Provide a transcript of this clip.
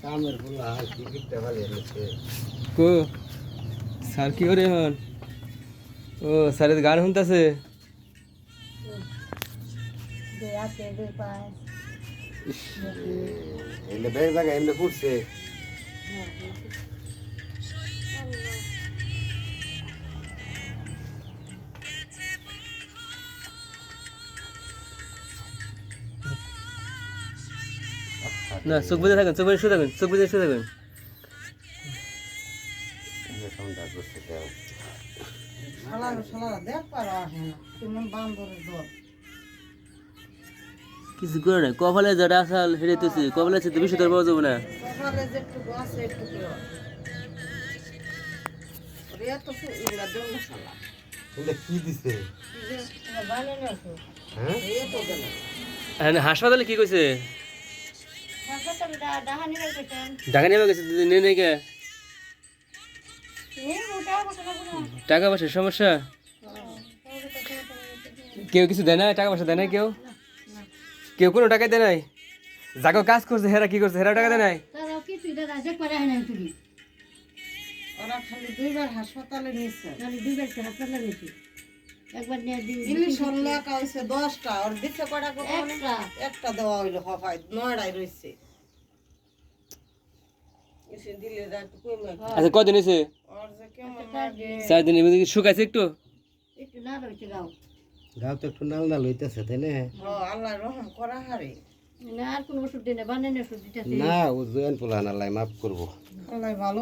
কামের ফুলা টিকিটটা ভালো এনেছে কো স্যার কি করে এখন ও স্যারের গান শুনতেছে এলে ব্যাগ জায়গা এমনি ফুটছে না চোখ বুঝে থাকেন চোখ বুঝে শুয়ে থাকেন চোখ বুঝে শুয়ে থাকেন কিছু করে না কপালে যেটা আসাল হেরেতেছি কপালে তো বেশি তোর পাওয়া যাবে না কি দিছে হাসপাতালে কি কইছে ঢাকা নিয়ে গেছে নিয়ে নেই কে টাকা পয়সার সমস্যা কেউ কিছু দেয় না টাকা পয়সা দেয় না কেউ কেউ কোনো টাকা দেয় নাই যাকে কাজ করছে হেরা কি করছে হেরা টাকা দেয় নাই ওরা খালি দুইবার হাসপাতালে নিচ্ছে একবার নিয়ে ইলিশ হল্লা কাইছে 10টা আর দিতে কয়টা করে একটা দেওয়া হইলো হয় 9টাই রইছে এসে দিলে রাত কইমা আচ্ছা কদিন হয়েছে আর যে কেমন লাগে 4 দিন এমনি শুকাইছে একটু একটু না রয়েছে গাও গাও তো একটু নাল নাল হইতেছে তাই না আল্লাহ রহম করা হারে না আর কোন ওষুধ দেয় না বানানো ওষুধ দিতেছে না ও জয়েন পোলা আল্লাহ মাফ করবো আল্লাহ ভালো